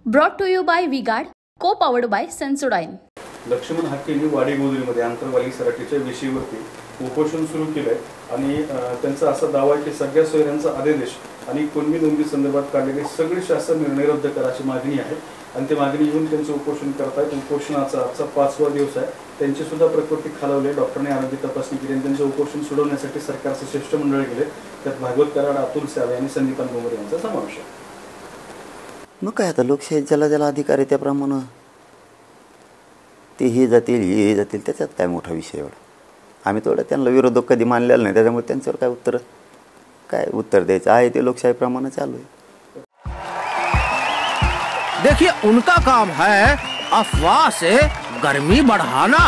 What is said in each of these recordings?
Brought to you by V-Guard, co-powered by Sensodyne. Laxman हाकेंनी वाडी गोदरीमध्ये आंतरवाली सराटीच्या विषयावरती उपोषण सुरू केलंय आणि त्यांचा असा दावा आहे की सगळ्या सोयऱ्यांचा आदेश आणि कुणबी नोंदी संदर्भात काढलेले सगळे शासन निर्णय रद्द करायची मागणी आहे आणि ती मागणी घेऊन त्यांचं उपोषण करतायत। उपोषणाचा आजचा 5वा दिवस आहे। त्यांची सुद्धा प्रकृती खालावली। डॉक्टरने आरोग्य तपासणी केली आणि त्यांचं उपोषण सोडवण्यासाठी सरकारचं शिष्टमंडळ गेले। त्यात भागवत कराड, अतुल सावे आणि संदीपान गोमरे यांचा समावेश आहे। मग काय आता लोकशाही ज्याला ज्याला अधिकार आहे त्याप्रमाणे ते हे जातील त्याच्यात काय मोठा विषय एवढा। आम्ही थोडं त्यांना विरोधक कधी मानलेला नाही, त्याच्यामुळे त्यांच्यावर काय उत्तर द्यायचं आहे ते लोकशाहीप्रमाणे चालू आहे। देखिए उनका काम है अफवाह से गर्मी बढ़ाना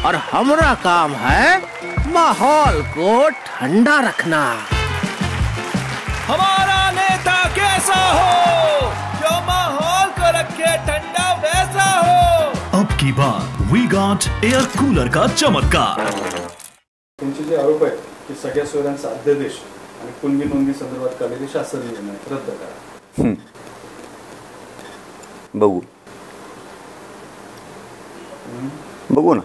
और हमारा काम है माहौल को ठंडा रखना। हमारा नेता कैसा हो जो माहौल को रखे ठंडा वैसा हो। अब की बार वी-गार्ड एयर कूलर का चमत्कार। त्यांचे जे आरोप आहेत की सगळ्या सोयऱ्यांचा अध्यादेश आणि कुणबी नोंदी संदर्भात काढलेले शासन निर्णय रद्द करा। बघू ना।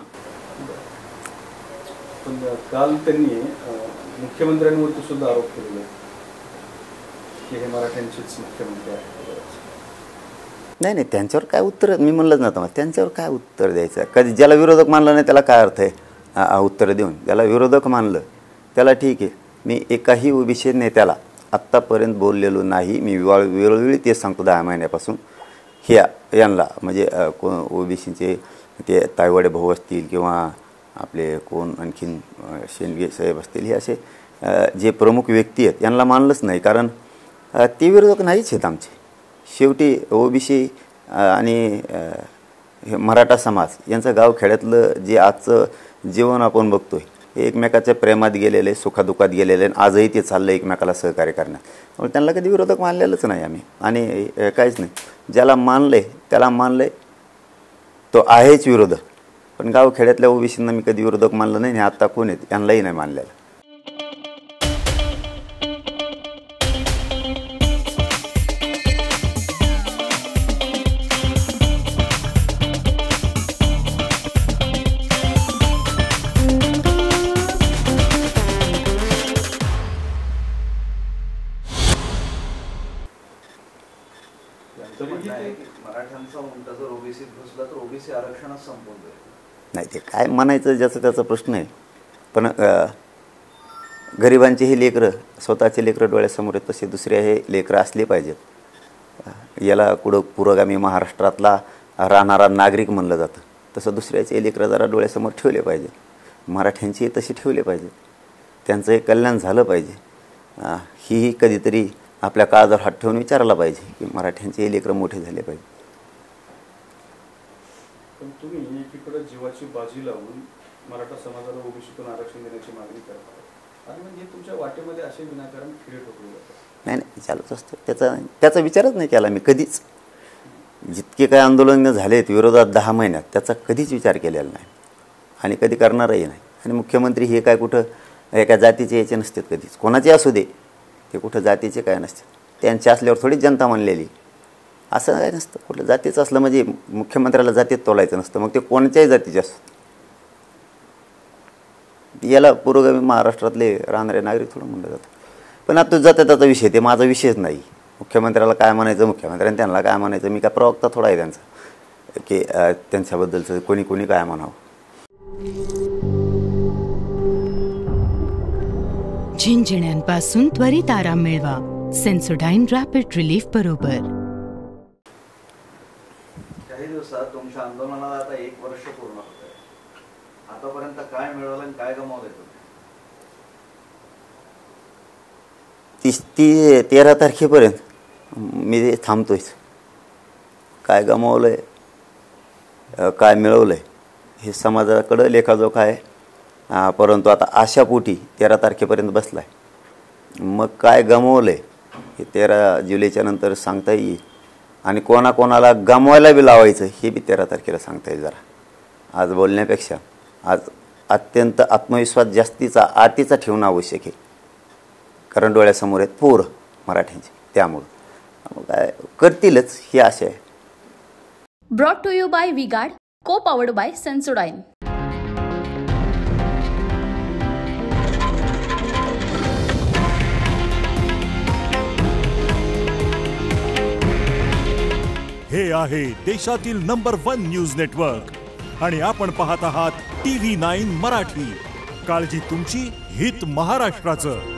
पण काल त्यांनी मुख्यमंत्र्यांवरती सुद्धा आरोप केलेले की हे मराठ्यांचेच मुख्यमंत्री आहेत। नाही त्यांच्यावर काय उत्तर मी म्हणलंच ना तुम्हाला, त्यांच्यावर काय उत्तर द्यायचं। कधी ज्याला विरोधक मानलं नाही त्याला काय अर्थ आहे उत्तर देऊन। ज्याला विरोधक मानलं त्याला ठीक आहे। मी एकाही ओबीसी नेत्याला आत्तापर्यंत बोललेलो नाही। मी वेळोवेळी ते सांगतो 10 महिन्यापासून यांना म्हणजे ओबीसीचे ते तायवाडे भाऊ असतील किंवा आपले कोण आणखीन शेंडगे साहेब असतील, हे असे जे प्रमुख व्यक्ती आहेत यांना मानलंच नाही, कारण ते विरोधक नाहीच आहेत आमचे। शेवटी ओबीसी आणि मराठा समाज यांचं गावखेड्यातलं जे आजचं जीवन आपण बघतोय हे एकमेकाच्या प्रेमात गेलेले, सुखादुखात गेलेले आणि आजही ते चाललं एकमेकाला सहकार्य करण्यात। त्यामुळे त्यांना कधी विरोधक मानलेलंच नाही आम्ही आणि काहीच नाही। ज्याला मानलंय त्याला मानलंय तो आहेच विरोधक, पण गावखेड्यातल्या ओबीसींना मी कधी विरोधक मानलं नाही आणि आत्ता कोण आहेत यांनाही नाही मानलेलं। मराठ्यांचा उंटा जर ओबीसीत घुसला तर ओबीसी आरक्षणच संपवून जाईल। नाही ते काय म्हणायचं ज्याचा त्याचा प्रश्न आहे, पण गरिबांचे हे लेकरं स्वतःचे लेकरं डोळ्यासमोर आहेत तसे दुसरे हे लेकरं असले पाहिजेत। याला कुठं पुरोगामी महाराष्ट्रातला राहणारा नागरिक म्हणलं जातं, तसं दुसऱ्याचे लेकरं जरा डोळ्यासमोर ठेवले पाहिजेत। मराठ्यांचे तसे ठेवले पाहिजेत, त्यांचं हे कल्याण झालं पाहिजे। ही कधीतरी आपल्या काळजावर हात ठेवून विचारायला पाहिजे की मराठ्यांचे लेकरं मोठे झाले पाहिजे। पण तुम्ही एकीकडे जीवाची बाजी लावून मराठा समाजाला ओबीसीतून आरक्षण देण्याची मागणी करता आणि म्हणजे तुमच्या वाटेमध्ये असे विनाकारण खिळे ठोकले जातात। नाही चालूच असतं, त्याचा विचारच नाही केला मी कधीच। जितके काय आंदोलन झालेत विरोधात 10 महिन्यात त्याचा कधीच विचार केलेला नाही आणि कधी करणारही नाही। आणि मुख्यमंत्री हे काय कुठं एका जातीचे याचे नसतात कधीच, कोणाचे असू दे ते कुठं जातीचे काय नसते। त्यांच्या असल्यावर थोडी जनता मानलेली असं काय नसतं। कुठलं जातीचं असलं म्हणजे मुख्यमंत्र्याला जातीत तोलायचं नसतं, मग ते कोणत्याही जातीचे असतात। याला पुरोगामी महाराष्ट्रातले राहणारे नागरिक थोडं म्हणलं जातं। पण आता जातीचा विषय ते माझा विषयच नाही। मुख्यमंत्र्याला काय म्हणायचं मुख्यमंत्र्यांनी त्यांना काय म्हणायचं, मी काय प्रवक्ता थोडा आहे त्यांचा की त्यांच्याबद्दलचं कोणी काय म्हणावं। झिंझिण्यांपासून त्वरित आराम मिळवा सेन्सोडाईन रॅपिड रिलीफ बरोबर। काही दिवसात तुमच्या आंदोलनाला आता 1 वर्ष पूर्ण होत आहे। आतापर्यंत काय मिळवलं आणि काय गमावलंय तुम्ही? 13 तारखेपर्यंत मी थांबतोय। काय गमावलंय काय मिळवलंय हे समाजाकडं लेखाजोखा आहे, परंतु आता आशापोटी 13 तारखेपर्यंत बसलाय। मग काय गमावलंय हे 13 जुलैच्या नंतर सांगता येईल आणि कोणाकोणाला गमवायला बी लावायचं हे बी 13 तारखेला सांगता येईल। जरा आज बोलण्यापेक्षा आज अत्यंत आत्मविश्वास जास्तीचा आतीचा ठेवणं आवश्यक आहे, कारण डोळ्यासमोर आहेत पोरं मराठ्यांची, त्यामुळं काय करतीलच ही आशा आहे। Brought to you bye V-Guard, को पॉवर्ड बाय सेन्सोडाइन. हे आहे देशातील नंबर 1 न्यूज नेटवर्क आणि आपण पाहत आहात TV9 मराठी. काळजी तुमची, हित महाराष्ट्राचं.